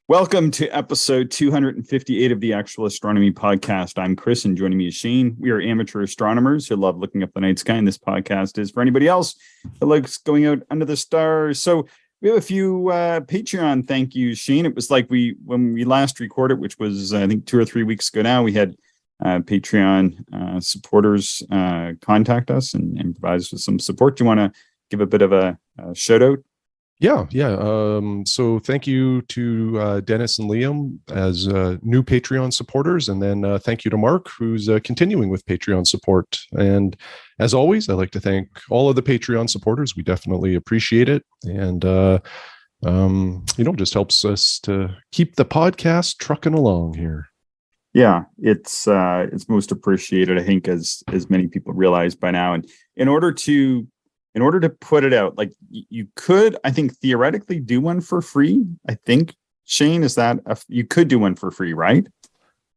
Welcome to episode 258 of the Actual Astronomy Podcast. I'm Chris, and joining me is Shane. We are amateur astronomers who love looking up the night sky, and this podcast is for anybody else that likes going out under the stars. So we have a few Patreon thank yous, Shane. It was like when we last recorded, which was I think 2 or 3 weeks ago now, we had Patreon supporters contact us and provide us with some support. Do you want to give a bit of a shout out? Yeah. So thank you to Dennis and Liam as new Patreon supporters. And then thank you to Mark, who's continuing with Patreon support. And as always, I'd like to thank all of the Patreon supporters. We definitely appreciate it. And, just helps us to keep the podcast trucking along here. Yeah, it's most appreciated, I think, as many people realize by now. And in order to put it out, like you could, I think, theoretically do one for free. I think, Shane, you could do one for free, right?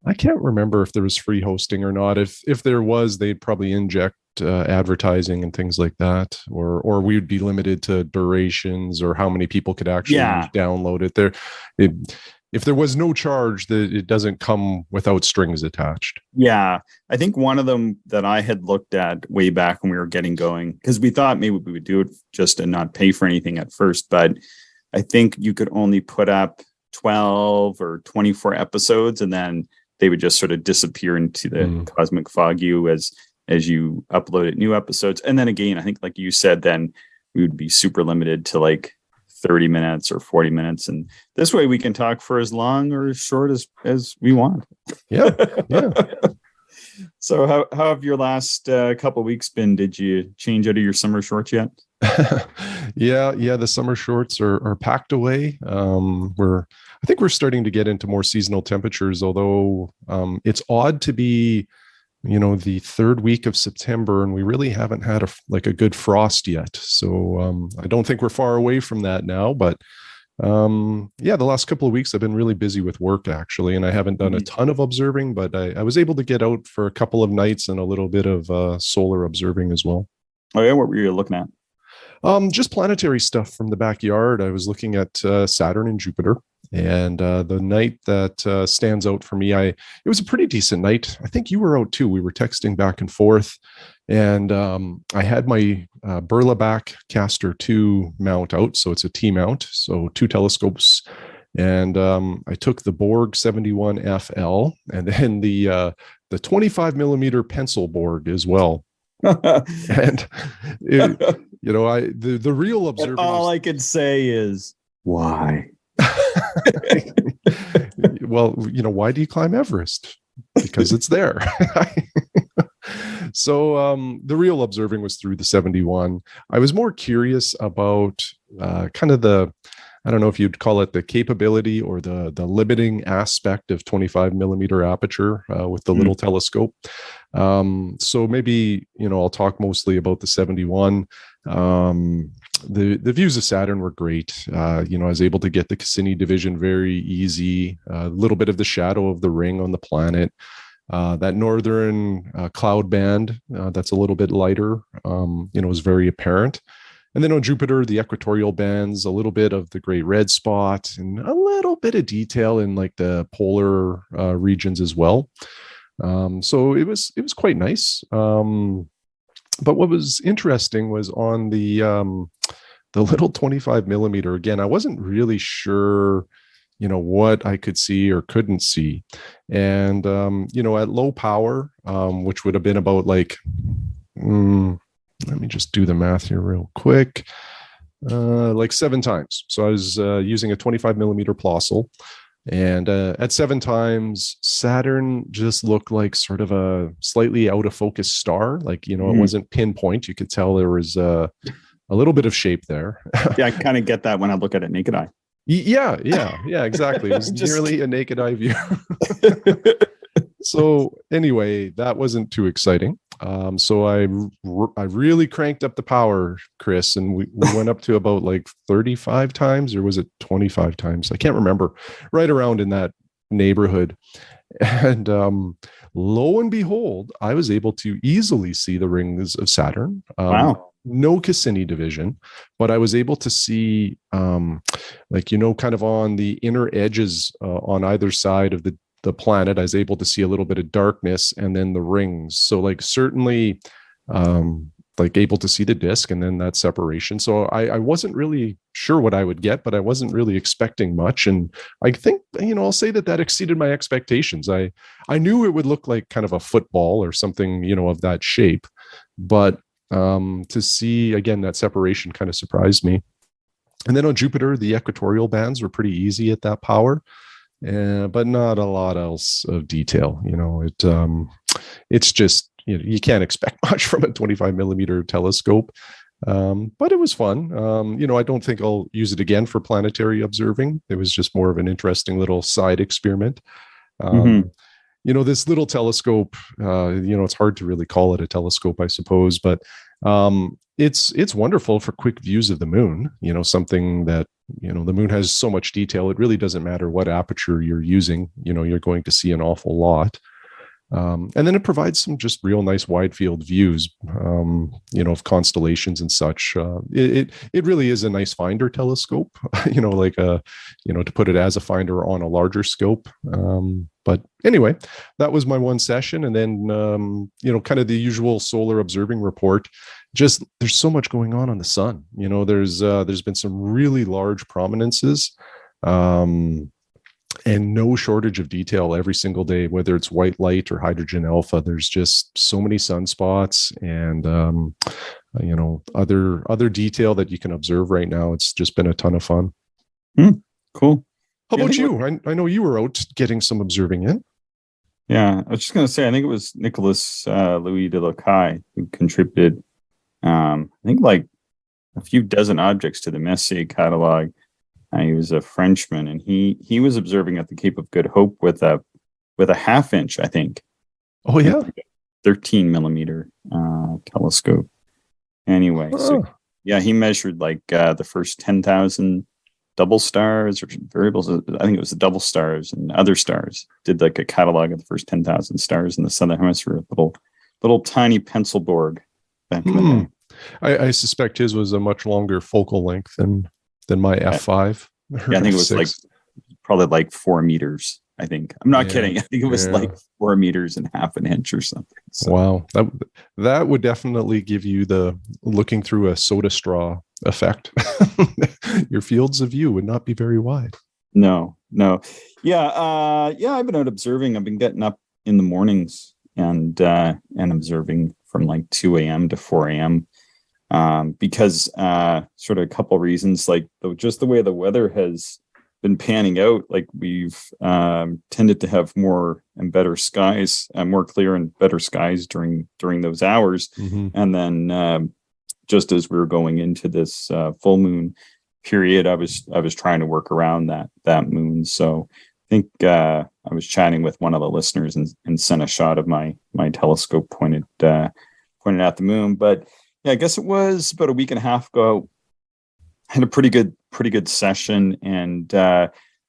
I can't remember if there was free hosting or not. If there was, they'd probably inject advertising and things like that, or we would be limited to durations or how many people could actually download it. If there was no charge, that it doesn't come without strings attached. Yeah, I think one of them that I had looked at way back when we were getting going, because we thought maybe we would do it just and not pay for anything at first, but I think you could only put up 12 or 24 episodes, and then they would just sort of disappear into the cosmic fog as you uploaded new episodes. And then again, I think, like you said, then we would be super limited to like 30 minutes or 40 minutes, and this way we can talk for as long or as short as we want. Yeah. So how have your last couple of weeks been? Did you change out of your summer shorts yet? Yeah, the summer shorts are packed away. I think we're starting to get into more seasonal temperatures, although it's odd to be the third week of September, and we really haven't had a good frost yet. So I don't think we're far away from that now. But the last couple of weeks I've been really busy with work, actually, and I haven't done a ton of observing, but I was able to get out for a couple of nights and a little bit of solar observing as well. Oh yeah, what were you looking at? Just planetary stuff from the backyard. I was looking at Saturn and Jupiter. And the night that stands out for me, it was a pretty decent night. I think you were out too. We were texting back and forth, and I had my Berleback Castor 2 mount out, so it's a T mount, so 2 telescopes, and I took the Borg 71 FL, and then the 25 millimeter pencil Borg as well. And the real observer. All I could say is why. Well, why do you climb Everest? Because it's there. So the real observing was through the 71. I was more curious about kind of I don't know if you'd call it the capability or the limiting aspect of 25 millimeter aperture with the little telescope. So maybe, I'll talk mostly about the 71. The views of Saturn were great. I was able to get the Cassini division very easy, a little bit of the shadow of the ring on the planet. That northern cloud band that's a little bit lighter, was very apparent. And then on Jupiter, the equatorial bands, a little bit of the great red spot, and a little bit of detail in like the polar regions as well. So it was quite nice. But what was interesting was on the little 25 millimeter. Again, I wasn't really sure, what I could see or couldn't see. And, at low power, which would have been about like, let me just do the math here real quick. Like 7 times. So I was using a 25 millimeter Plossl. And at 7 times, Saturn just looked like sort of a slightly out of focus star. Like, it wasn't pinpoint. You could tell there was a little bit of shape there. Yeah, I kind of get that when I look at it naked eye. Yeah, exactly. It was nearly a naked eye view. So anyway, that wasn't too exciting. So I really cranked up the power, Chris, and we went up to about like 35 times, or was it 25 times? I can't remember. Right around in that neighborhood. And lo and behold, I was able to easily see the rings of Saturn. Wow. no Cassini division, but I was able to see, kind of on the inner edges on either side of the planet. I was able to see a little bit of darkness and then the rings. So like certainly able to see the disk and then that separation. So I wasn't really sure what I would get, but I wasn't really expecting much. And I think, I'll say that exceeded my expectations. I knew it would look like kind of a football or something, of that shape, but to see again that separation kind of surprised me. And then on Jupiter, the equatorial bands were pretty easy at that power, but not a lot else of detail. It's just you can't expect much from a 25 millimeter telescope, but it was fun. I don't think I'll use it again for planetary observing. It was just more of an interesting little side experiment. This little telescope, it's hard to really call it a telescope, I suppose, but it's wonderful for quick views of the moon, something that, the moon has so much detail. It really doesn't matter what aperture you're using, you're going to see an awful lot. And then it provides some just real nice wide field views, of constellations and such. It really is a nice finder telescope, to put it as a finder on a larger scope. But anyway, that was my one session. And then, kind of the usual solar observing report. Just there's so much going on the sun. There's been some really large prominences. And no shortage of detail every single day, whether it's white light or hydrogen alpha. There's just so many sunspots and, other detail that you can observe right now. It's just been a ton of fun. Cool. How about you? I know you were out getting some observing in. Yeah, I was just going to say, I think it was Nicholas Louis de Lacaille who contributed, I think like a few dozen objects to the Messier catalog. He was a Frenchman, and he was observing at the Cape of Good Hope with a half inch, I think. Oh yeah, 13 millimeter telescope. Anyway, so yeah, he measured like the first 10,000 double stars or variables. I think it was the double stars and other stars. Did like a catalog of the first 10,000 stars in the southern hemisphere. Little tiny pencil board back in the day. I suspect his was a much longer focal length than my F5. Yeah, I think it was like probably like 4 meters. I think I'm not kidding. I think it was like 4 meters and half an inch or something. So. Wow, that would definitely give you the looking through a soda straw effect. Your fields of view would not be very wide. No. Yeah. I've been out observing. I've been getting up in the mornings and observing from like 2 a.m. to 4 a.m. Because sort of a couple of reasons, like just the way the weather has been panning out, like we've tended to have more and better skies, more clear and better skies during those hours. And then just as we were going into this full moon period, I was trying to work around that moon. So I think I was chatting with one of the listeners and sent a shot of my telescope pointed at the moon. But yeah, I guess it was about a week and a half ago. I had a pretty good session and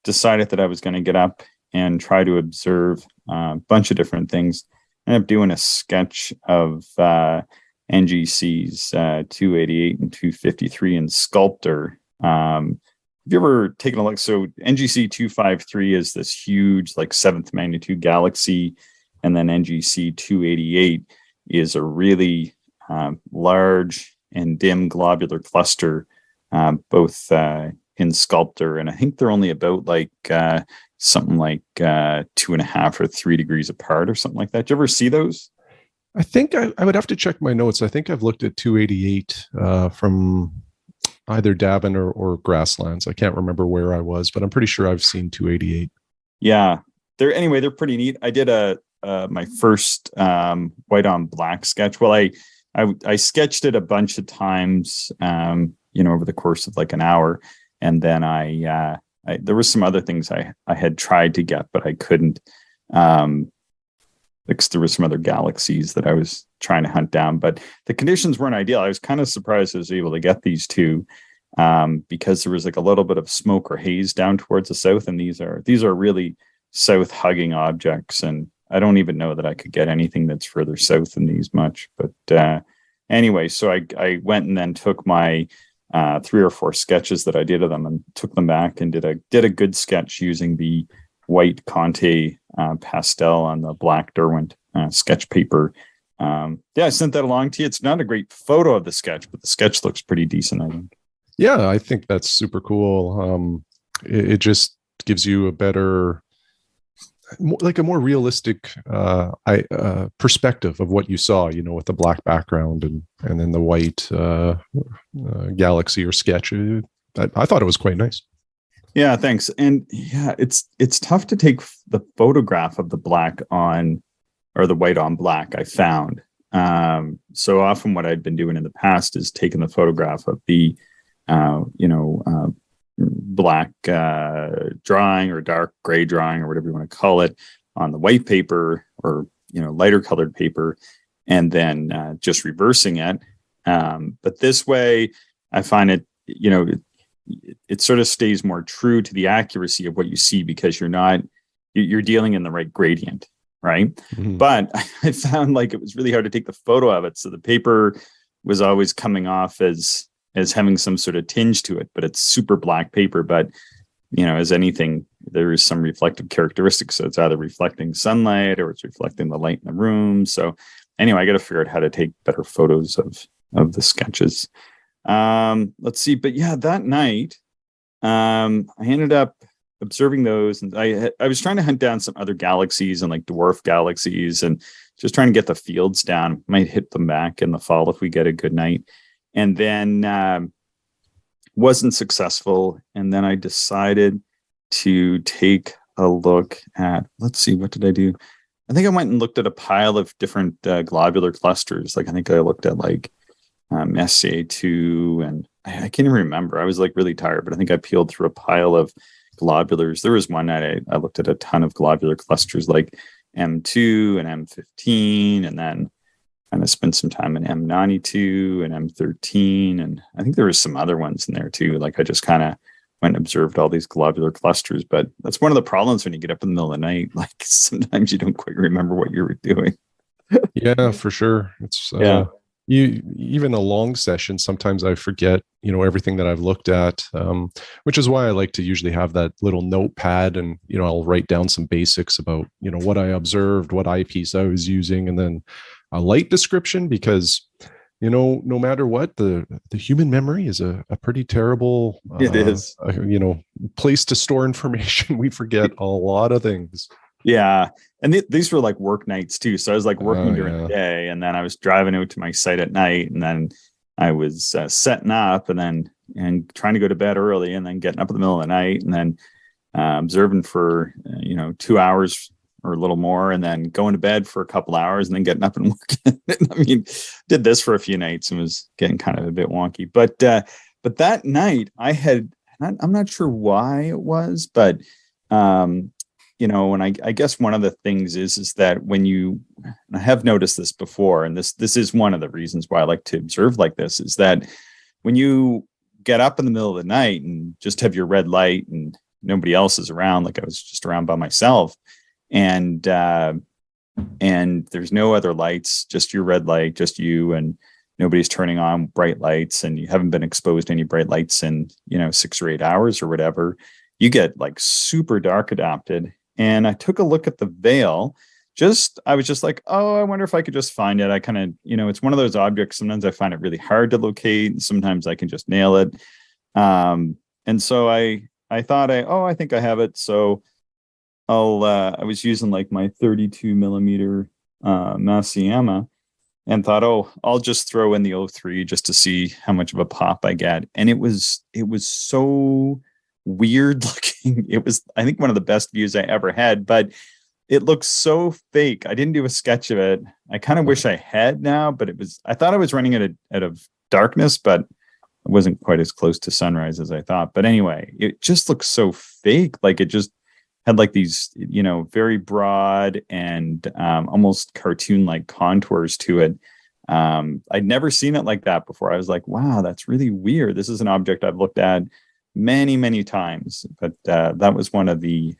decided that I was going to get up and try to observe a bunch of different things. I ended up doing a sketch of NGCs 288 and 253 in Sculptor. Have you ever taken a look? So NGC 253 is this huge, like 7th magnitude galaxy, and then NGC 288 is a really large and dim globular cluster, both in Sculptor, and I think they're only about like something like 2.5 or 3 degrees apart or something like that. Did you ever see those? I think I would have to check my notes. I think I've looked at 288 from either Davin or Grasslands. I can't remember where I was, but I'm pretty sure I've seen 288. Yeah, they're pretty neat. I did my first white on black sketch. Well, I sketched it a bunch of times, over the course of like an hour. And then there were some other things I had tried to get, but I couldn't, because there were some other galaxies that I was trying to hunt down, but the conditions weren't ideal. I was kind of surprised I was able to get these two, because there was like a little bit of smoke or haze down towards the south. And these are really south hugging objects. And I don't even know that I could get anything that's further south than these much, but anyway, so I went and then took my 3 or 4 sketches that I did of them and took them back and did a good sketch using the white Conte pastel on the black Derwent sketch paper. I sent that along to you. It's not a great photo of the sketch, but the sketch looks pretty decent, I think. Yeah, I think that's super cool. It just gives you a better, like a more realistic perspective of what you saw, with the black background and then the white galaxy or sketch. I thought it was quite nice. Yeah, thanks. And yeah, it's tough to take the photograph of the black on, or the white on black, I found. So often what I'd been doing in the past is taking the photograph of the, black drawing or dark gray drawing or whatever you want to call it on the white paper or, lighter colored paper, and then just reversing it. But this way I find it, it sort of stays more true to the accuracy of what you see because you're dealing in the right gradient. Right. Mm-hmm. But I found like it was really hard to take the photo of it. So the paper was always coming off as having some sort of tinge to it, but it's super black paper. But, as anything, there is some reflective characteristics. So it's either reflecting sunlight or it's reflecting the light in the room. So anyway, I got to figure out how to take better photos of the sketches. Let's see. But yeah, that night, I ended up observing those, and I was trying to hunt down some other galaxies and like dwarf galaxies and just trying to get the fields down. Might hit them back in the fall if we get a good night. And then wasn't successful. And then I decided to take a look at, let's see, what did I do? I think I went and looked at a pile of different globular clusters. Like I think I looked at like SCA2 and I can't even remember. I was like really tired, but I think I peeled through a pile of globulars. There was one night I looked at a ton of globular clusters like M2 and M15, and then kind of spent some time in M92 and M13. And I think there was some other ones in there too. Like I just kind of went and observed all these globular clusters. But that's one of the problems when you get up in the middle of the night. Like sometimes you don't quite remember what you were doing. Yeah, for sure. It's even a long session, sometimes I forget, everything that I've looked at, which is why I like to usually have that little notepad and, I'll write down some basics about, what I observed, what eyepiece I was using, and then a light description, because, no matter what, the human memory is a pretty terrible, it is, place to store information. We forget a lot of things. Yeah. And these were like work nights too. So I was like working during the day, and then I was driving out to my site at night, and then I was setting up and trying to go to bed early, and then getting up in the middle of the night, and then observing for, 2 hours or a little more, and then going to bed for a couple hours, and then getting up and working. I mean, did this for a few nights and was getting kind of a bit wonky. But that night I had, I'm not sure why it was, but and I guess one of the things is that when and I have noticed this before, and this is one of the reasons why I like to observe like this, is that when you get up in the middle of the night and just have your red light and nobody else is around, like I was just around by myself, and there's no other lights, just your red light, just you, and nobody's turning on bright lights, and you haven't been exposed to any bright lights in 6 or 8 hours or whatever, you get like super dark adapted. And I took a look at the veil. I was just like, oh, I wonder if I could just find it. I kind of, it's one of those objects. Sometimes I find it really hard to locate, and sometimes I can just nail it. And so I thought I think I have it. So I was using like my 32 millimeter Masiama, and thought, I'll just throw in the 03 just to see how much of a pop I get. And it was so weird looking. It was, I think, one of the best views I ever had, but it looks so fake. I didn't do a sketch of it. I kind of wish I had now, but I thought I was running at a darkness, but it wasn't quite as close to sunrise as I thought. But anyway, it just looks so fake. Like it just had like these, very broad and almost cartoon-like contours to it. I'd never seen it like that before. I was like, wow, that's really weird. This is an object I've looked at many, many times, but that was one of the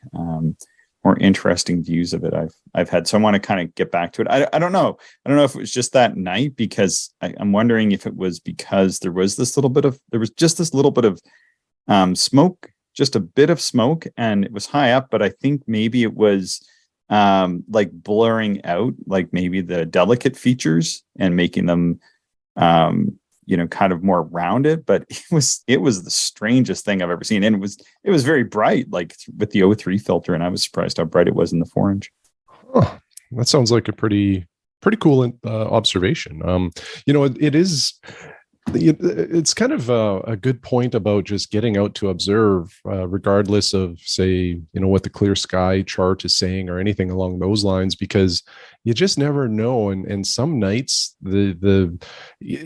more interesting views of it I've had. So I want to kind of get back to it. I don't know. I don't know if it was just that night, because I'm wondering if it was because there was just this little bit of smoke, just a bit of smoke, and it was high up, but I think maybe it was like blurring out like maybe the delicate features and making them kind of more rounded. But it was the strangest thing I've ever seen, and it was very bright, like with the O3 filter, and I was surprised how bright it was in the 4-inch. Oh, that sounds like a pretty cool observation. It is. It's kind of a good point about just getting out to observe, regardless of, say, what the clear sky chart is saying or anything along those lines, because you just never know. And some nights the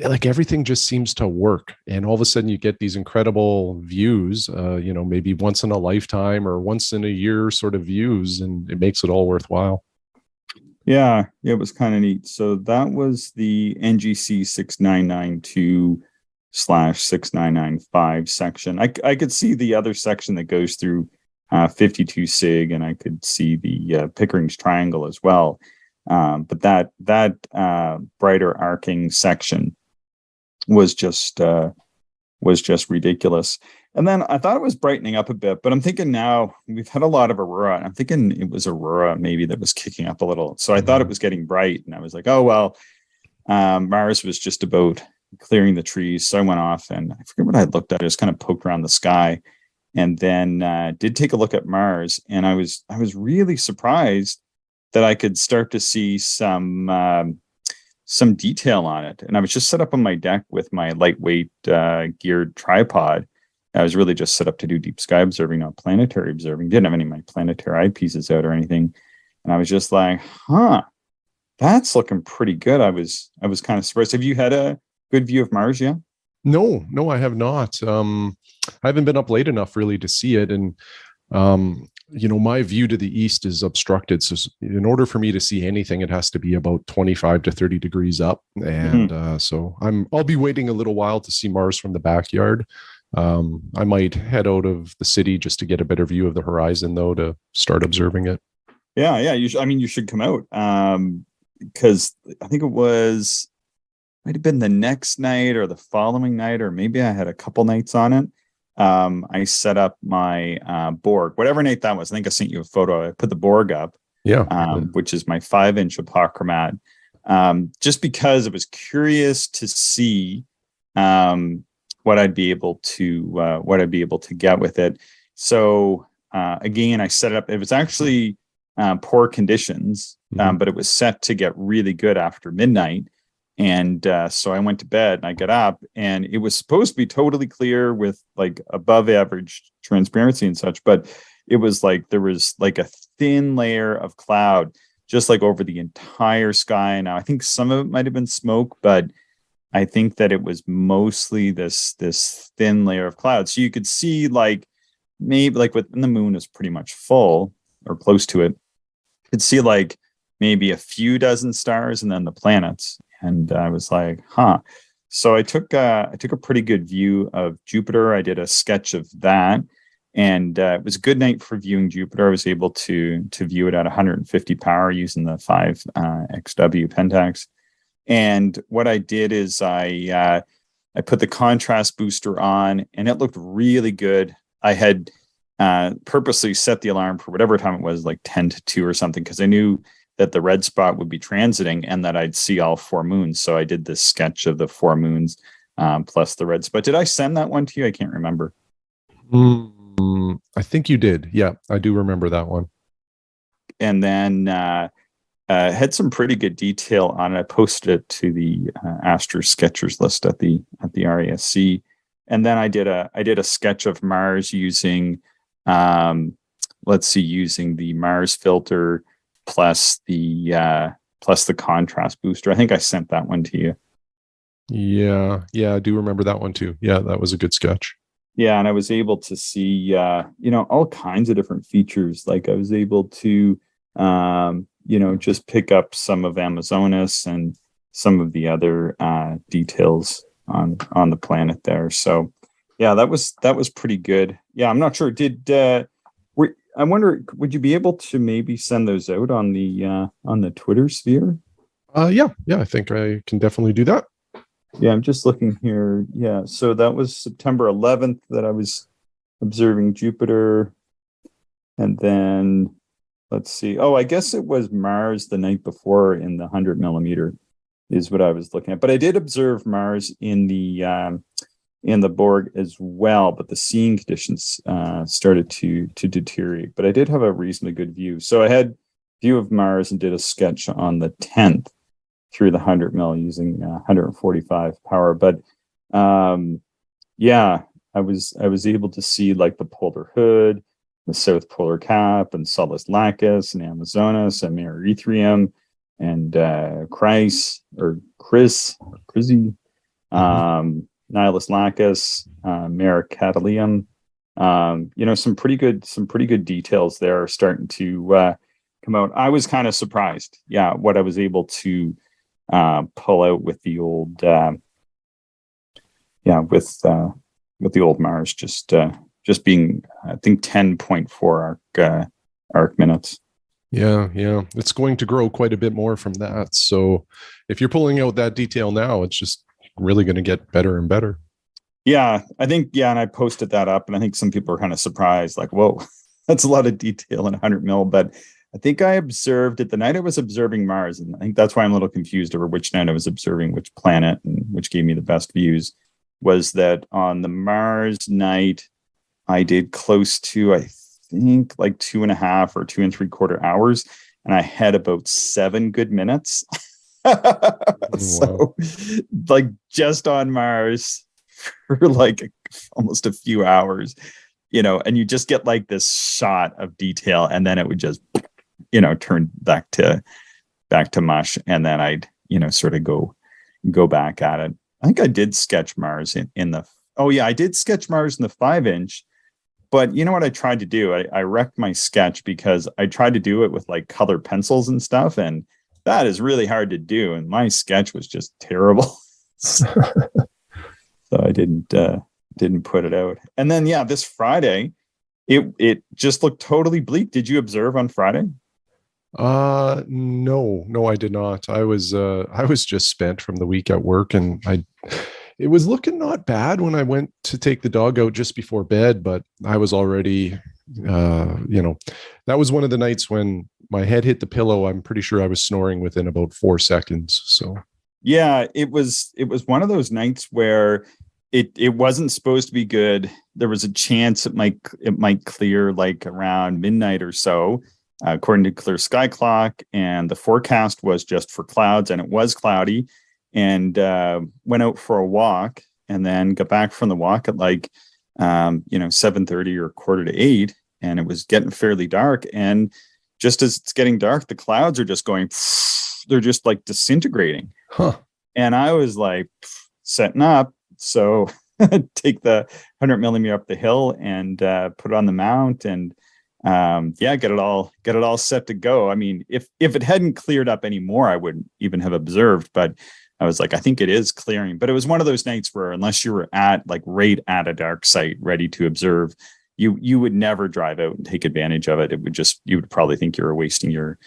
like everything just seems to work, and all of a sudden you get these incredible views, maybe once in a lifetime or once in a year sort of views, and it makes it all worthwhile. Yeah, it was kind of neat. So that was the NGC 6992/6995 section. I could see the other section that goes through 52 sig, and I could see the Pickering's Triangle as well. But that brighter arcing section was just ridiculous. And then I thought it was brightening up a bit, but I'm thinking now we've had a lot of aurora. I'm thinking it was aurora maybe that was kicking up a little. So I thought it was getting bright, and I was like, oh, well, Mars was just about clearing the trees. So I went off, and I forget what I looked at. I just kind of poked around the sky, and then did take a look at Mars. And I was really surprised that I could start to see some detail on it. And I was just set up on my deck with my lightweight geared tripod. I was really just set up to do deep sky observing, not planetary observing. Didn't have any of my planetary eyepieces out or anything. And I was just like, that's looking pretty good. I was kind of surprised. Have you had a good view of Mars yet? No, I have not. I haven't been up late enough really to see it. And, my view to the east is obstructed. So in order for me to see anything, it has to be about 25 to 30 degrees up. And so I'll be waiting a little while to see Mars from the backyard. I might head out of the city just to get a better view of the horizon, though, to start observing it. Yeah. You should come out. Because I think might have been the next night or the following night, or maybe I had a couple nights on it. I set up my Borg, whatever night that was. I think I sent you a photo. I put the Borg up, which is my 5-inch apochromat, just because I was curious to see what I'd be able to get with it. So again, I set it up. It was actually poor conditions, but it was set to get really good after midnight. And so I went to bed, and I got up, and it was supposed to be totally clear with like above average transparency and such. But it was like there was like a thin layer of cloud just like over the entire sky. Now, I think some of it might have been smoke, but I think that it was mostly this thin layer of cloud. So you could see like maybe like when the moon is pretty much full or close to it, you could see like maybe a few dozen stars and then the planets. And I was like, So I took a pretty good view of Jupiter. I did a sketch of that, and it was a good night for viewing Jupiter. I was able to view it at 150 power using the 5XW Pentax. And what I did is I put the contrast booster on, and it looked really good. I had purposely set the alarm for whatever time it was, like 10 to 2 or something, because I knew that the red spot would be transiting and that I'd see all 4 moons. So I did this sketch of the 4 moons plus the red spot. Did I send that one to you? I can't remember. I think you did. Yeah, I do remember that one. And then had some pretty good detail on it. I posted it to the Astro Sketchers list at the RASC. And then I did a sketch of Mars using using the Mars filter plus the contrast booster. I think I sent that one to you. Yeah, I do remember that one too. Yeah, that was a good sketch. Yeah, and I was able to see all kinds of different features. Like I was able to just pick up some of Amazonas and some of the other details on the planet there. So yeah, that was pretty good. Yeah, I'm not sure. I wonder, would you be able to maybe send those out on the Twitter sphere? Yeah, I think I can definitely do that. Yeah, I'm just looking here. Yeah, so that was September 11th that I was observing Jupiter, and then let's see. Oh, I guess it was Mars the night before in the 100 millimeter is what I was looking at. But I did observe Mars in the Borg as well, but the seeing conditions started to deteriorate. But I did have a reasonably good view. So I had view of Mars and did a sketch on the 10th through the 100 mil using 145 power. But yeah, I was able to see like the polar hood, the south polar cap, and Solis Lacus, and Amazonas, and Mare Erythraeum, and Chryse, Nihilus Lacus, Mare Catalium. Some pretty good details there are starting to come out. I was kind of surprised, what I was able to pull out with the old, with the old Mars, just being, I think, 10.4 arc minutes. Yeah, it's going to grow quite a bit more from that. So if you're pulling out that detail now, it's just really going to get better and better. Yeah, I think, and I posted that up, and I think some people are kind of surprised, like, whoa, that's a lot of detail in 100 mil. But I think I observed it the night I was observing Mars, and I think that's why I'm a little confused over which night I was observing which planet and which gave me the best views, was that on the Mars night, I did close to, I think, like 2.5 or 2 3/4 hours, and I had about 7 good minutes. So, like, just on Mars for like almost a few hours, and you just get like this shot of detail, and then it would just, turn back to mush, and then I'd, sort of go back at it. I think I did sketch Mars in the. Oh yeah, I did sketch Mars in the 5-inch. But you know what I tried to do? I wrecked my sketch because I tried to do it with like colored pencils and stuff, and that is really hard to do. And my sketch was just terrible. So I didn't put it out. And then this Friday, it just looked totally bleak. Did you observe on Friday? No, I did not. I was just spent from the week at work, and it was looking not bad when I went to take the dog out just before bed, but I was already, that was one of the nights when my head hit the pillow. I'm pretty sure I was snoring within about 4 seconds. So yeah, it was one of those nights where it wasn't supposed to be good. There was a chance it might clear like around midnight or so, according to Clear Sky Clock, and the forecast was just for clouds, and it was cloudy. And went out for a walk, and then got back from the walk at like 7:30 or 7:45, and it was getting fairly dark. And just as it's getting dark, the clouds are just going, they're just like disintegrating. And I was like setting up, so take the 100 millimeter up the hill and put it on the mount, and get it all set to go. I mean, if it hadn't cleared up anymore, I wouldn't even have observed, but I was like, I think it is clearing. But it was one of those nights where unless you were right at a dark site ready to observe, you would never drive out and take advantage of it. You would probably think you were wasting your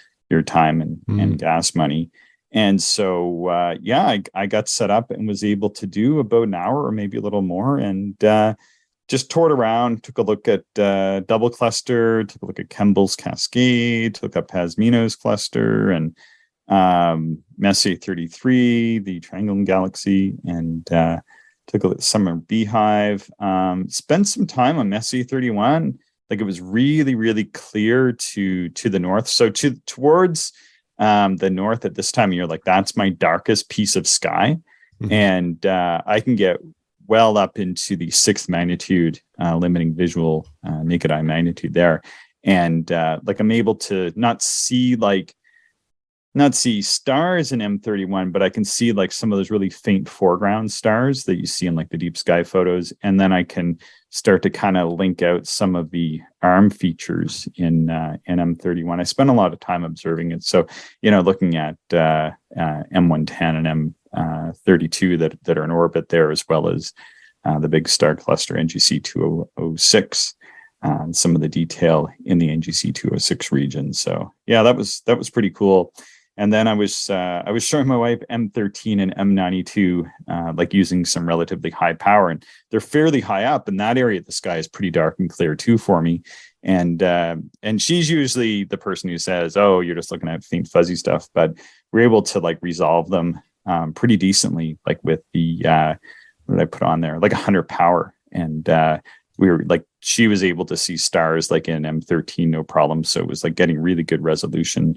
time and gas money. And so I got set up and was able to do about an hour or maybe a little more, and just toured around, took a look at Double Cluster, took a look at Kemble's Cascade, took up Pasmino's cluster, and Messier 33, the Triangulum Galaxy, and took a look at Summer Beehive. Spent some time on Messier 31. Like, it was really, really clear to the north. So towards the north at this time of year, like, that's my darkest piece of sky. Mm-hmm. And I can get well up into the 6th magnitude limiting visual naked eye magnitude there. And I'm able to not see stars in M31, but I can see like some of those really faint foreground stars that you see in like the deep sky photos. And then I can start to kind of link out some of the arm features in M31. I spent a lot of time observing it. So, looking at M110 and M32 that are in orbit there, as well as the big star cluster NGC 206. some of the detail in the NGC 206 region. So yeah, that was pretty cool. And then I was showing my wife M13 and M92, like using some relatively high power, and they're fairly high up in that area. The sky is pretty dark and clear too for me. And she's usually the person who says, "Oh, you're just looking at faint fuzzy stuff," but we're able to like resolve them pretty decently, like with the what did I put on there, like 100 power, and we were like, she was able to see stars like in M13 no problem. So it was like getting really good resolution.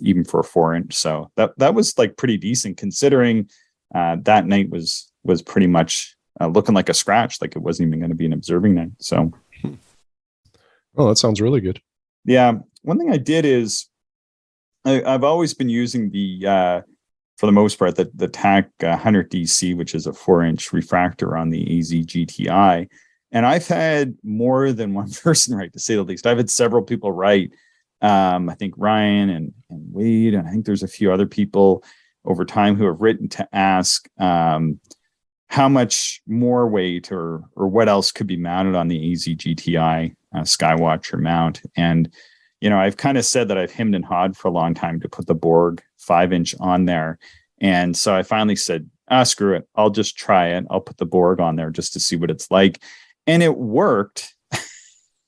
Even for a 4-inch. So that was like pretty decent considering that night was pretty much looking like a scratch, like it wasn't even going to be an observing night. So, oh, that sounds really good. Yeah. One thing I did is I've always been using for the most part, the TAC 100 DC, which is a 4-inch refractor on the AZ GTI. And I've had more than one person write, to say the least. I've had several people write. I think Ryan and Wade, and I think there's a few other people over time who have written to ask how much more weight or what else could be mounted on the AZ GTI Skywatcher mount. And, I've kind of said that I've hemmed and hawed for a long time to put the Borg 5-inch on there. And so I finally said, screw it. I'll just try it. I'll put the Borg on there just to see what it's like. And it worked.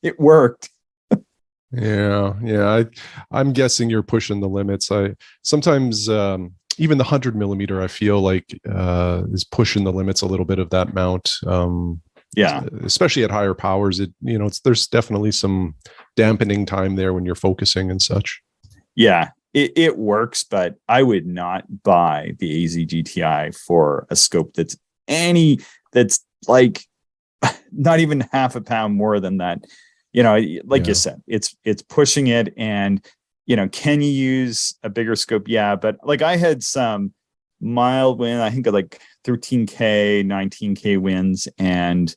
It worked. Yeah. I'm guessing you're pushing the limits. I sometimes even the 100 millimeter, I feel like is pushing the limits a little bit of that mount. Especially at higher powers. There's definitely some dampening time there when you're focusing and such. Yeah, it works, but I would not buy the AZ GTI for a scope that's like not even half a pound more than that. You said, it's pushing it, and, can you use a bigger scope? Yeah. But like I had some mild wind, I think like 13K, 19K winds. And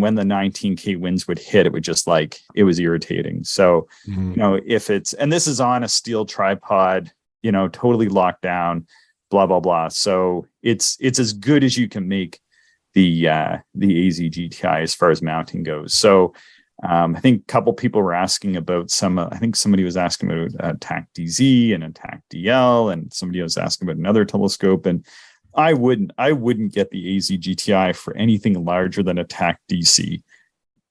when the 19K winds would hit, it would just it was irritating. So, if and this is on a steel tripod, totally locked down, blah, blah, blah. So it's as good as you can make the AZ GTI as far as mounting goes. So, I think a couple people were asking about I think somebody was asking about TAC DZ and a TAC DL, and somebody was asking about another telescope. And I wouldn't get the AZ GTI for anything larger than a TAC DC.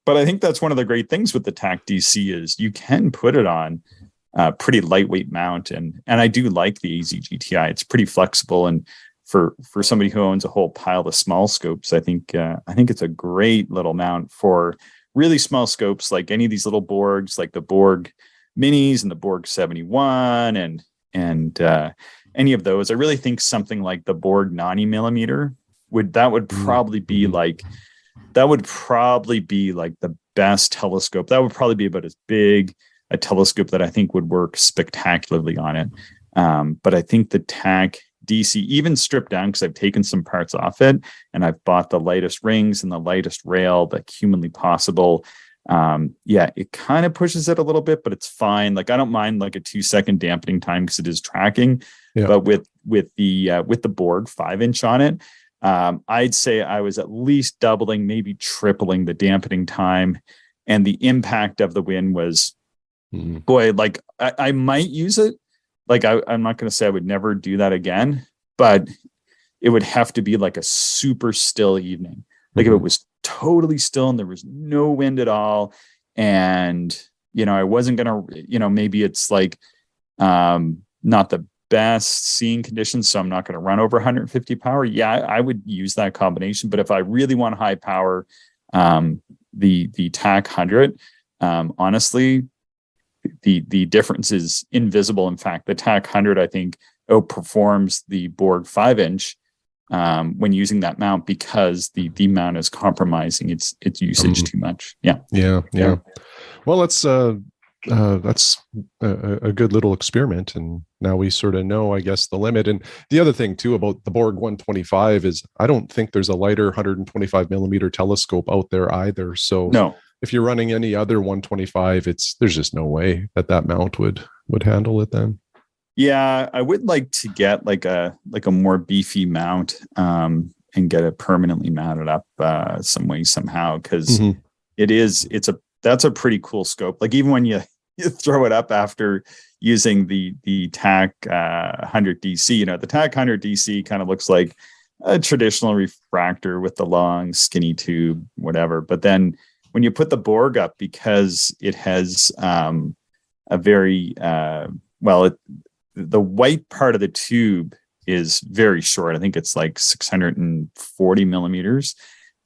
But I think that's one of the great things with the TAC DC is you can put it on a pretty lightweight mount. And I do like the AZ GTI. It's pretty flexible. And for somebody who owns a whole pile of small scopes, I think it's a great little mount for really small scopes, like any of these little Borgs, like the Borg Minis and the Borg 71 and any of those. I really think something like the Borg 90 millimeter would probably be like the best telescope. That would probably be about as big a telescope that I think would work spectacularly on it. But I think the TAC DC, even stripped down, because I've taken some parts off it and I've bought the lightest rings and the lightest rail that humanly possible. It kind of pushes it a little bit, but it's fine. Like I don't mind like a 2-second dampening time because it is tracking. Yeah. But with the Borg 5-inch on it, I'd say I was at least doubling, maybe tripling the dampening time, and the impact of the wind was, boy, like I might use it. Like I'm not going to say I would never do that again, but it would have to be like a super still evening. Like if it was totally still and there was no wind at all, and I wasn't going to, maybe it's like not the best seeing conditions, so I'm not going to run over 150 power. Yeah, I would use that combination. But if I really want high power, the TAC 100, honestly, the difference is invisible. In fact, the TAC 100, I think, outperforms the Borg 5-inch when using that mount because the mount is compromising its usage too much. Yeah. Well, that's a good little experiment, and now we sort of know, I guess, the limit. And the other thing too about the Borg 125 is I don't think there's a lighter 125 millimeter telescope out there either. So no. If you're running any other 125, there's just no way that mount would handle it then. Yeah, I would like to get like a more beefy mount and get it permanently mounted up some way somehow, because it's that's a pretty cool scope. Like even when you throw it up after using the TAC 100 DC, the TAC 100 DC kind of looks like a traditional refractor with the long skinny tube, whatever. But then when you put the Borg up, because it has a very the white part of the tube is very short. I think it's like 640 millimeters.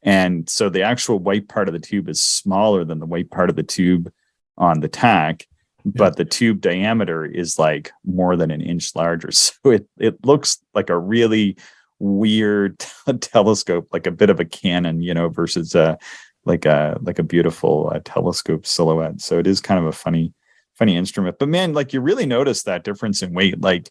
And so the actual white part of the tube is smaller than the white part of the tube on the TAC, but the tube diameter is like more than an inch larger. So it looks like a really weird telescope, like a bit of a Canon, versus like a beautiful telescope silhouette. So it is kind of a funny instrument. But man, like you really notice that difference in weight. Like,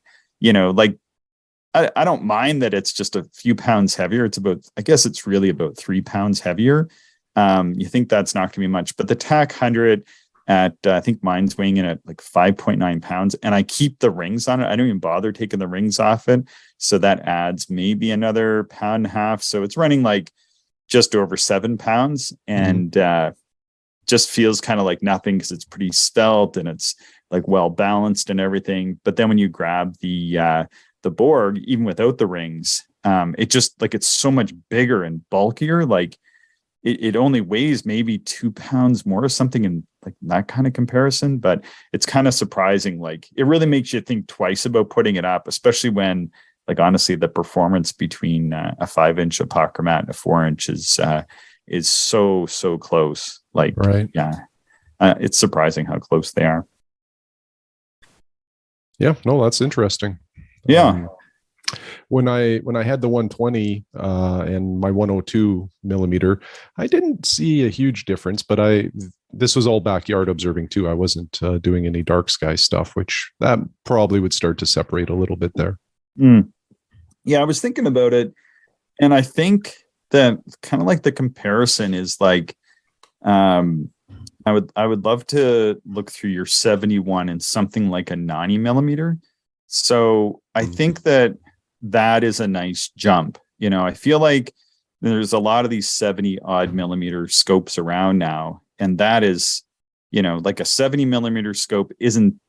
I don't mind that it's just a few pounds heavier. I guess it's really about 3 pounds heavier. You think that's not going to be much, but the TAC 100 at, I think mine's weighing in at like 5.9 pounds, and I keep the rings on it. I don't even bother taking the rings off it. So that adds maybe another pound and a half. So it's running like just over 7 pounds, and just feels kind of like nothing because it's pretty svelte and it's like well balanced and everything. But then when you grab the Borg, even without the rings, it just like it's so much bigger and bulkier. Like it only weighs maybe 2 pounds more or something in like that kind of comparison. But it's kind of surprising. Like it really makes you think twice about putting it up, especially when, like, honestly, the performance between a 5-inch apochromat and a 4-inch is so close. Like, right. It's surprising how close they are. Yeah, no, that's interesting. Yeah. When I had the 120 and my 102 millimeter, I didn't see a huge difference, but this was all backyard observing too. I wasn't doing any dark sky stuff, which that probably would start to separate a little bit there. Yeah, I was thinking about it, and I think that kind of like the comparison is like, I would love to look through your 71 and something like a 90 millimeter. So I think that is a nice jump. I feel like there's a lot of these 70 odd millimeter scopes around now. And that is, like a 70 millimeter scope isn't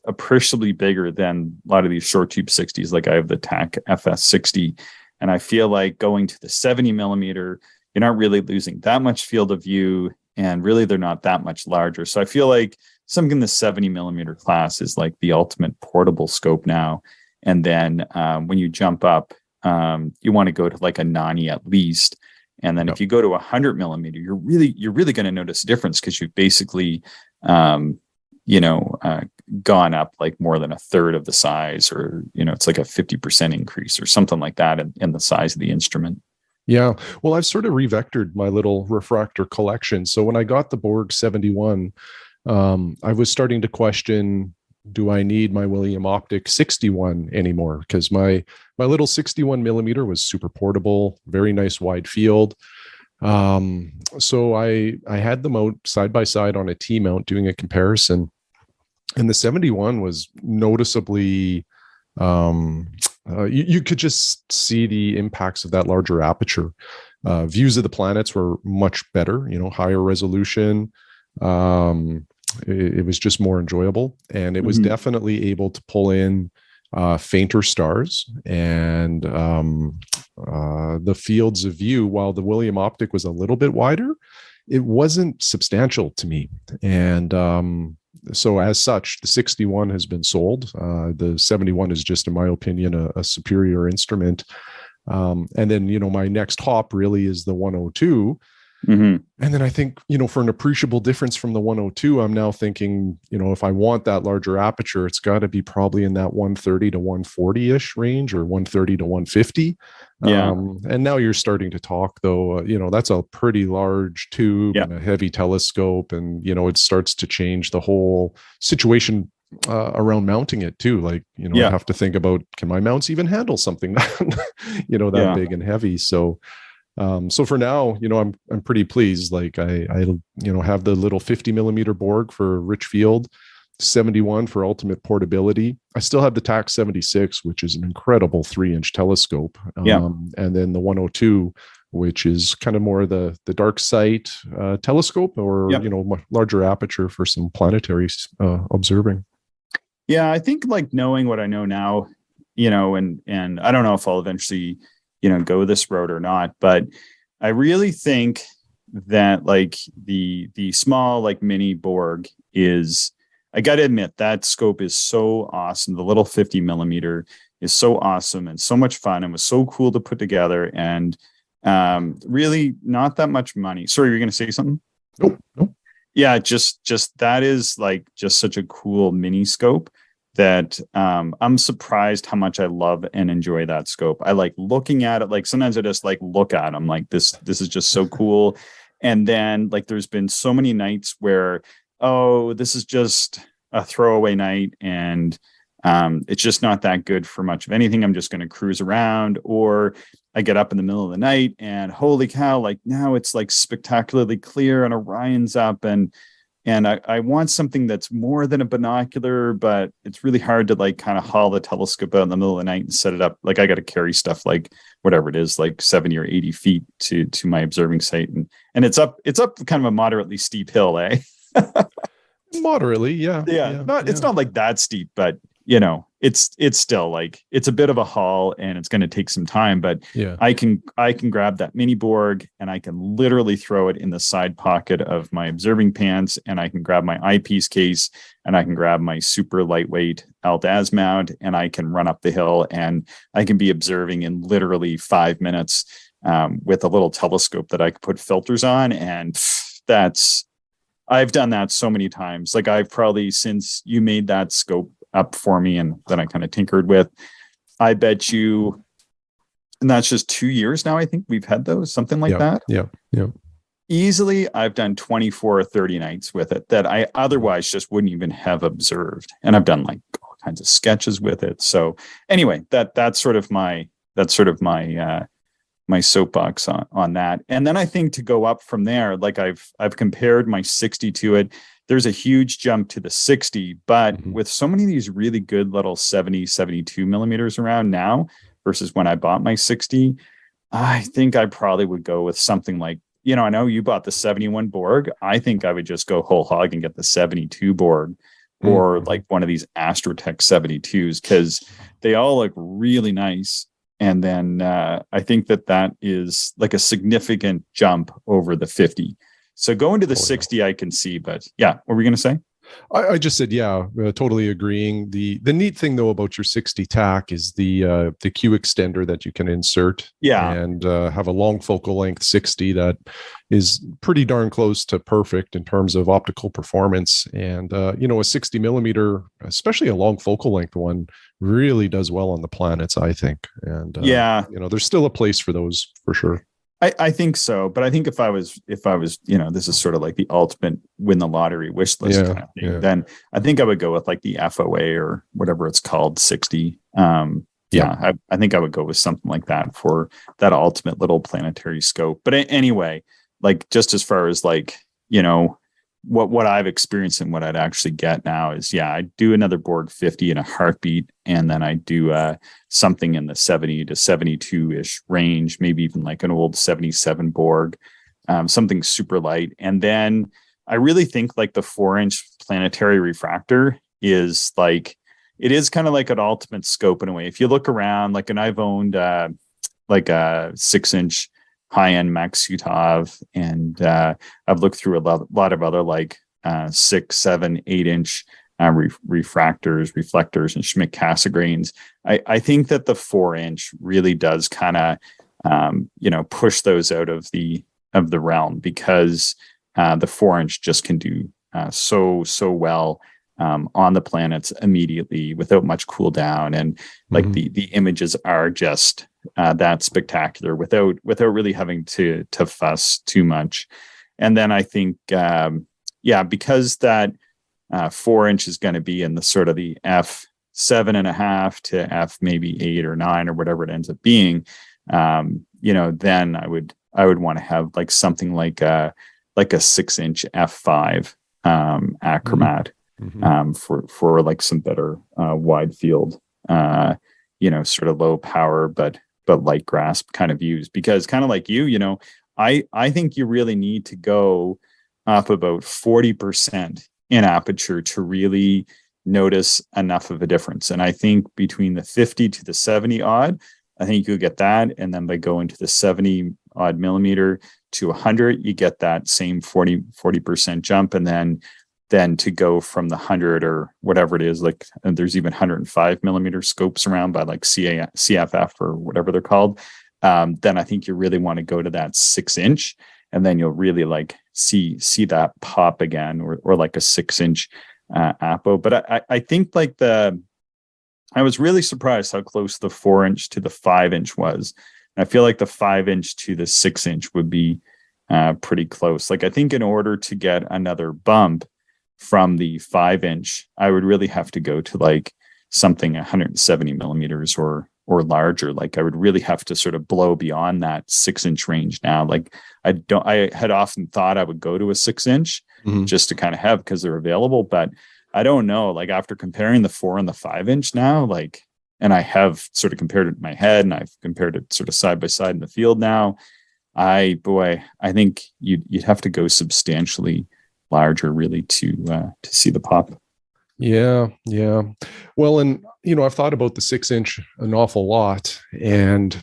appreciably bigger than a lot of these short tube 60s. Like I have the TAC FS60. And I feel like going to the 70 millimeter, you're not really losing that much field of view. And really, they're not that much larger. So I feel like something in the 70 millimeter class is like the ultimate portable scope now. And then when you jump up, you want to go to like a 90 at least. And then if you go to 100 millimeter, you're really going to notice a difference, because you've basically, gone up like more than a third of the size, or, it's like a 50% increase or something like that in the size of the instrument. Yeah. Well, I've sort of revectored my little refractor collection. So when I got the Borg 71, I was starting to question, do I need my William Optic 61 anymore? Because my little 61 millimeter was super portable, very nice wide field. So I had them out side by side on a T-mount doing a comparison. And the 71 was noticeably, you could just see the impacts of that larger aperture. Views of the planets were much better, higher resolution. It was just more enjoyable, and it was definitely able to pull in fainter stars and the fields of view. While the William Optic was a little bit wider, it wasn't substantial to me. And so as such, the 61 has been sold. The 71 is just, in my opinion, a superior instrument. And then, my next hop really is the 102. And then I think, for an appreciable difference from the 102, I'm now thinking, if I want that larger aperture, it's got to be probably in that 130 to 140-ish range, or 130 to 150. And now you're starting to talk, though, that's a pretty large tube and a heavy telescope. And, it starts to change the whole situation around mounting it too. Like, I have to think about, can my mounts even handle something that big and heavy? So for now, I'm pretty pleased. Like I have the little 50 millimeter Borg for rich field, 71 for ultimate portability. I still have the TAC 76, which is an incredible 3-inch telescope. And then the 102, which is kind of more the dark sight telescope, or Yep. much larger aperture for some planetary observing. Yeah, I think like knowing what I know now, and I don't know if I'll eventually, go this road or not, but I really think that like the small like mini Borg is, I got to admit that scope is so awesome. The little 50 millimeter is so awesome and so much fun and was so cool to put together, and really not that much money. Sorry, you're going to say something? Nope. Yeah, just that is like just such a cool mini scope that I'm surprised how much I love and enjoy that scope. I like looking at it. Like sometimes I just like look at them like this is just so cool. And then like there's been so many nights where, oh, this is just a throwaway night, and it's just not that good for much of anything. I'm just going to cruise around, or I get up in the middle of the night and holy cow, like now it's like spectacularly clear and Orion's up, and I want something that's more than a binocular, but it's really hard to like kind of haul the telescope out in the middle of the night and set it up. Like I got to carry stuff like whatever it is, like 70 or 80 feet to my observing site. And it's up kind of a moderately steep hill, eh? Moderately, yeah. It's not like that steep, but it's still like it's a bit of a haul and it's going to take some time, but yeah, I can grab that mini Borg and I can literally throw it in the side pocket of my observing pants, and I can grab my eyepiece case and I can grab my super lightweight alt azimuth and I can run up the hill and I can be observing in literally 5 minutes with a little telescope that I can put filters on. And I've done that so many times. Like I've probably, since you made that scope up for me and then I kind of tinkered with, I bet you, and that's just 2 years now, I think we've had those, something like that. Yeah. Easily, I've done 24 or 30 nights with it that I otherwise just wouldn't even have observed. And I've done like all kinds of sketches with it. So anyway, that's sort of my my soapbox on that. And then I think to go up from there, like I've compared my 60 to it. There's a huge jump to the 60, but with so many of these really good little 70, 72 millimeters around now versus when I bought my 60, I think I probably would go with something like, I know you bought the 71 Borg. I think I would just go whole hog and get the 72 Borg or like one of these Astrotech 72s, because they all look really nice. And then I think that is like a significant jump over the 50. So going to the 60, I can see, but yeah, what were we going to say? I just said, yeah, totally agreeing. The neat thing though about your 60 TAC is the Q extender that you can insert, and have a long focal length 60 that is pretty darn close to perfect in terms of optical performance. And a 60 millimeter, especially a long focal length one, really does well on the planets, I think. And there's still a place for those for sure. I think so, but I think if I was, this is sort of like the ultimate win the lottery wish list kind of thing, then I think I would go with like the FOA or whatever it's called, 60. I think I would go with something like that for that ultimate little planetary scope. But anyway, like just as far as like, what I've experienced and what I'd actually get now is, I do another Borg 50 in a heartbeat. And then I do something in the 70 to 72 ish range, maybe even like an old 77 Borg, something super light. And then I really think like the 4-inch planetary refractor is like, it is kind of like an ultimate scope in a way. If you look around, like, and I've owned like a 6-inch high-end Maksutov, and I've looked through a lot of other like 6, 7, 8-inch refractors, reflectors, and Schmidt-Cassegrains. I think that the 4-inch really does kind of push those out of the realm, because the 4-inch just can do so well on the planets immediately without much cool down, and like the images are just that spectacular without really having to fuss too much. And then I think because that 4-inch is going to be in the sort of the f7.5 to f maybe 8 or 9 or whatever it ends up being, then I would want to have like something like a 6-inch f5 achromat. For like some better wide field, sort of low power, but but light grasp kind of views, because kind of like you, I think you really need to go up about 40% in aperture to really notice enough of a difference. And I think between the 50 to the 70 odd, I think you'll get that. And then by going to the 70 odd millimeter to 100, you get that same 40% jump. And then to go from the 100 or whatever it is, like there's even 105 millimeter scopes around by like CFF or whatever they're called. Then I think you really want to go to that 6-inch, and then you'll really like see that pop again, or like a 6-inch Apo. But I think like I was really surprised how close the 4-inch to the 5-inch was. And I feel like the 5-inch to the 6-inch would be pretty close. Like I think in order to get another bump from the 5-inch, I would really have to go to like something 170 millimeters or larger. Like I would really have to sort of blow beyond that 6-inch range now. Like I had often thought I would go to a 6-inch just to kind of have, because they're available, but I don't know, like after comparing the 4 and the 5-inch now, like, and I have sort of compared it in my head, and I've compared it sort of side by side in the field now. I think you'd have to go substantially larger really to see the pop. Yeah. Well, and I've thought about the 6-inch an awful lot, and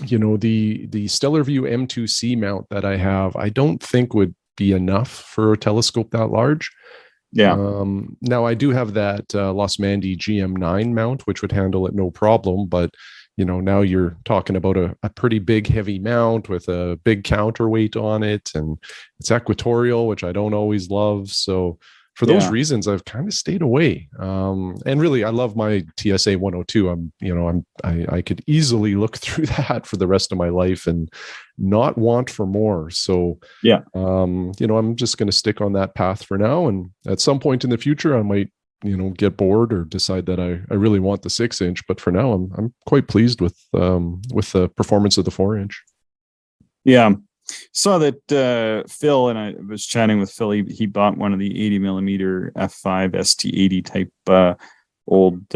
the Stellarvue M2C mount that I have, I don't think would be enough for a telescope that large. Yeah. Now I do have that Los Mandy GM9 mount, which would handle it no problem, but now you're talking about a pretty big heavy mount with a big counterweight on it, and it's equatorial, which I don't always love. So for those reasons, I've kind of stayed away. And really, I love my TSA 102. I could easily look through that for the rest of my life and not want for more. So I'm just going to stick on that path for now. And at some point in the future, I might get bored or decide that I really want the 6-inch. But for now, I'm quite pleased with the performance of the 4-inch. Yeah. Saw that Phil, and I was chatting with Phil, he bought one of the 80 millimeter F5 ST80 type old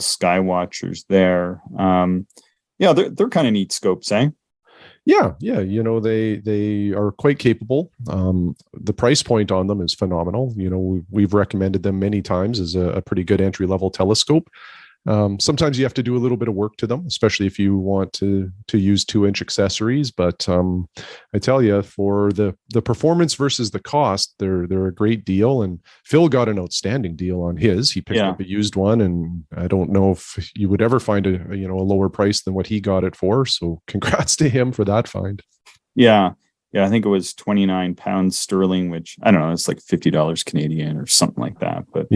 Skywatchers there. They're kind of neat scopes, eh? Yeah. They are quite capable. The price point on them is phenomenal. We've recommended them many times as a pretty good entry level telescope. Sometimes you have to do a little bit of work to them, especially if you want to use 2-inch accessories. But I tell you, for the performance versus the cost, they're a great deal. And Phil got an outstanding deal on his. He picked up a used one, and I don't know if you would ever find a lower price than what he got it for. So congrats to him for that find. Yeah. I think it was 29 pounds sterling, which I don't know, it's like $50 Canadian or something like that. But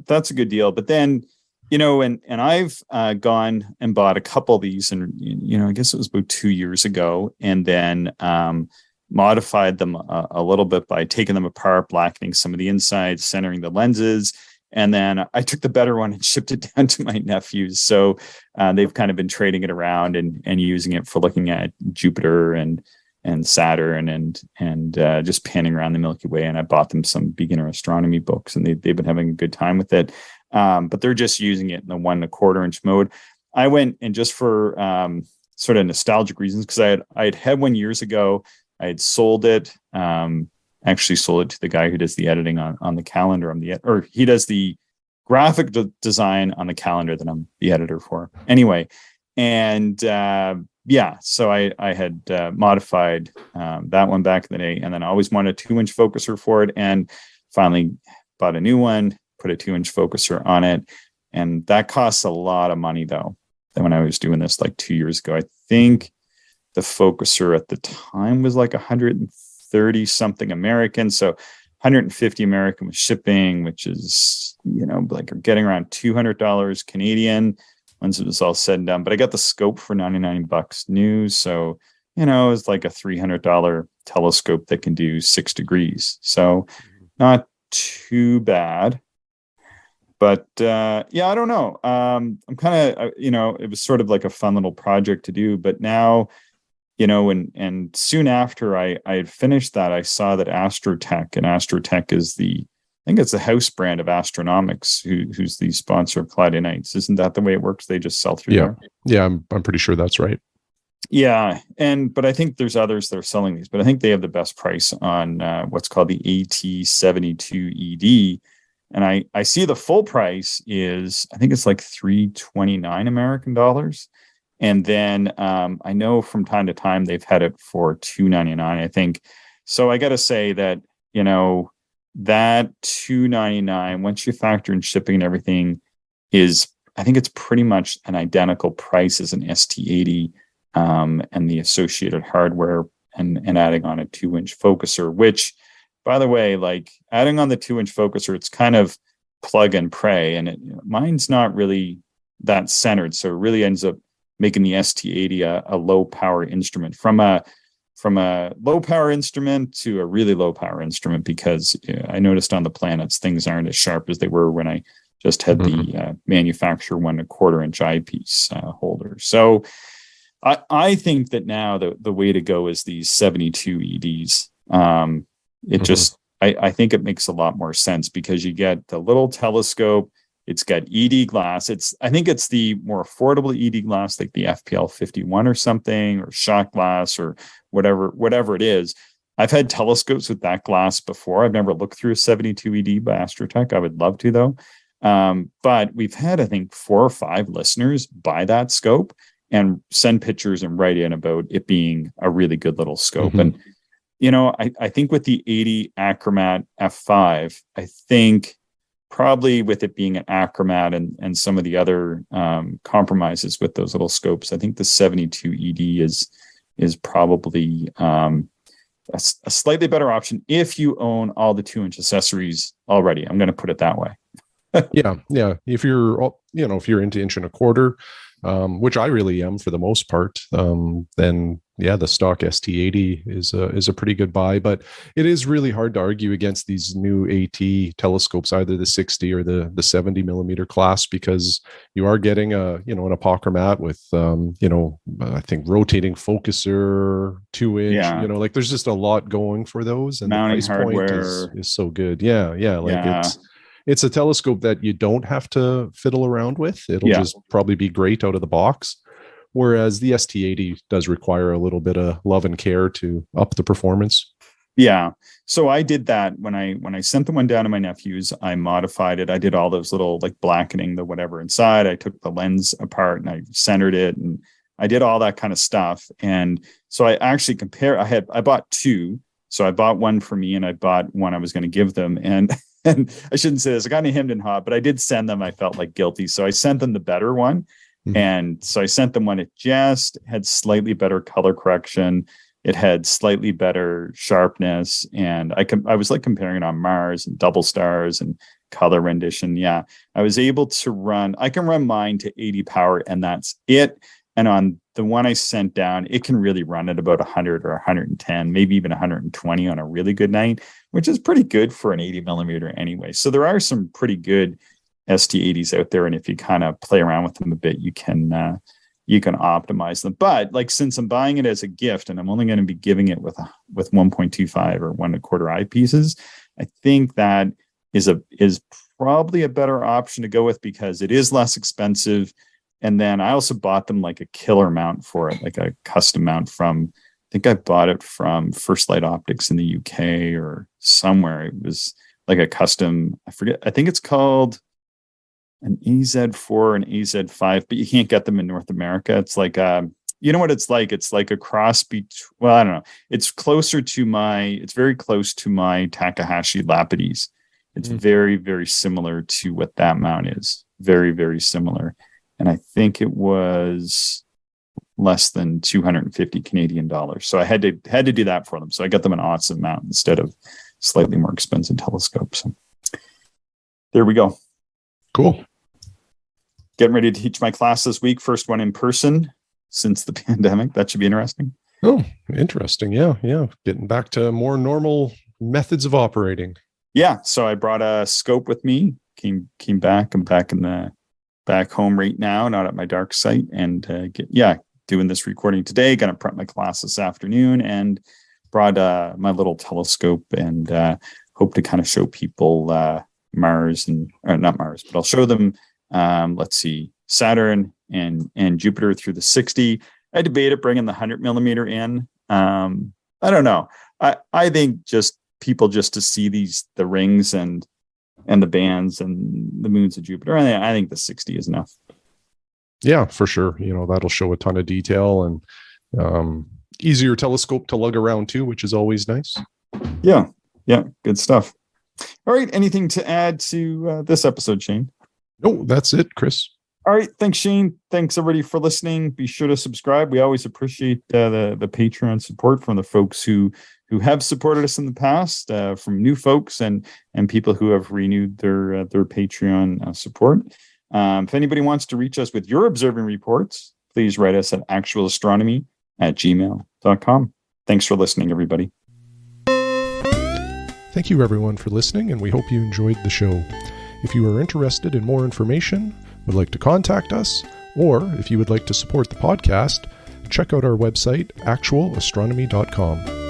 that's a good deal. But then, and I've gone and bought a couple of these, and I guess it was about 2 years ago, and then modified them a little bit by taking them apart, blackening some of the insides, centering the lenses, and then I took the better one and shipped it down to my nephews. So they've kind of been trading it around and using it for looking at Jupiter and Saturn and just panning around the Milky Way. And I bought them some beginner astronomy books, and they've been having a good time with it. But they're just using it in the 1 1/4 inch mode. I went, and just for sort of nostalgic reasons, because I had one years ago. I had sold it. Actually sold it to the guy who does the editing on the calendar. Or he does the graphic design on the calendar that I'm the editor for. Anyway, and so I had modified that one back in the day, and then I always wanted a 2-inch focuser for it, and finally bought a new one, put a 2-inch focuser on it, and that costs a lot of money though. Then when I was doing this like 2 years ago, I think the focuser at the time was like 130 something American, so 150 American with shipping, which is like getting around $200 Canadian once it was all said and done. But I got the scope for $99 new, so it's like a $300 telescope that can do 6 degrees, so not too bad. But I don't know. I'm kind of it was sort of like a fun little project to do, but now and soon after I had finished that, I saw that Astrotech is I think it's the house brand of Astronomics, who's the sponsor of Cloudy Nights. Isn't that the way it works? They just sell through there. Yeah, I'm pretty sure that's right. Yeah, but I think there's others that are selling these, but I think they have the best price on what's called the AT72ED. And I see the full price is, I think it's like $329 American dollars. And then I know from time to time they've had it for $299, I think. So I got to say that, that $299, once you factor in shipping and everything, is, I think it's pretty much an identical price as an ST80 and the associated hardware and adding on a 2-inch focuser, which, by the way, like adding on the 2-inch focuser, it's kind of plug and pray, and mine's not really that centered, so it really ends up making the ST80 a low power instrument from a low power instrument to a really low power instrument, because I noticed on the planets things aren't as sharp as they were when I just had the manufacturer 1 1/4 inch eyepiece holder. So I think that now the way to go is these 72 EDs. I think it makes a lot more sense because you get the little telescope. It's got ED glass. I think it's the more affordable ED glass, like the FPL 51 or something, or shot glass, or whatever it is. I've had telescopes with that glass before. I've never looked through a 72 ED by Astrotech. I would love to, though. But we've had, I think, 4 or 5 listeners buy that scope and send pictures and write in about it being a really good little scope. And, I think with the 80 Achromat F5, I think probably with it being an Achromat and some of the other compromises with those little scopes, I think the 72 ED is probably a slightly better option if you own all the 2-inch accessories already. I'm going to put it that way. Yeah. If you're, if you're into 1 1/4, which I really am for the most part, then the stock ST80 is a pretty good buy. But it is really hard to argue against these new AT telescopes, either the 60 or the 70 millimeter class, because you are getting an apochromat with I think rotating focuser, 2-inch. Yeah. Like there's just a lot going for those, and mounting the price hardware point is so good. It's a telescope that you don't have to fiddle around with. It'll just probably be great out of the box. Whereas the ST80 does require a little bit of love and care to up the performance. Yeah. So I did that when I sent the one down to my nephews. I modified it. I did all those little like blackening the whatever inside. I took the lens apart and I centered it, and I did all that kind of stuff. And so I actually I bought 2. So I bought one for me and I bought one I was going to give them. And I shouldn't say this, I got hemmed and hawed, but I did send them. I felt like guilty. So I sent them the better one. Mm-hmm. And so I sent them one. It just had slightly better color correction. It had slightly better sharpness. And I was like comparing it on Mars and double stars and color rendition. Yeah. I was able to I can run mine to 80 power, and that's it. And on the one I sent down, it can really run at about 100 or 110, maybe even 120 on a really good night, which is pretty good for an 80 millimeter anyway. So there are some pretty good ST80s out there. And if you kind of play around with them a bit, you can optimize them. But like, since I'm buying it as a gift and I'm only going to be giving it with 1.25 or 1 1/4 eyepieces, I think that is probably a better option to go with, because it is less expensive. And then I also bought them like a killer mount for it, like a custom mount from, I think I bought it from First Light Optics in the UK or somewhere. It was like a custom, I forget, I think it's called an AZ4 and AZ5, but you can't get them in North America. It's like, you know what it's like? It's like a cross well, I don't know. It's very close to my Takahashi Lapides. It's very, very similar to what that mount is. Very, very similar. And I think it was less than 250 Canadian dollars. So I had to do that for them. So I got them an awesome mount instead of slightly more expensive telescope. So there we go. Cool. Getting ready to teach my class this week. First one in person since the pandemic. That should be interesting. Oh, interesting. Yeah. Getting back to more normal methods of operating. Yeah. So I brought a scope with me. Came back. I'm back home right now, not at my dark site, and doing this recording today. Gonna prep my class this afternoon, and brought my little telescope, and hope to kind of show people Mars or not Mars, but I'll show them, let's see, Saturn and Jupiter through the 60. I debated bringing the 100 millimeter in. I don't know. I think just people just to see the rings and the bands and the moons of Jupiter. I think the 60 is enough. Yeah, for sure. That'll show a ton of detail and easier telescope to lug around too, which is always nice. Yeah. Good stuff. All right. Anything to add to this episode, Shane? No, that's it, Chris. All right. Thanks, Shane. Thanks, everybody, for listening. Be sure to subscribe. We always appreciate the Patreon support from the folks who have supported us in the past, from new folks and people who have renewed their Patreon support. If anybody wants to reach us with your observing reports, please write us at actualastronomy@gmail.com. Thanks for listening, everybody. Thank you, everyone, for listening, and we hope you enjoyed the show. If you are interested in more information, would like to contact us, or if you would like to support the podcast, check out our website, actualastronomy.com.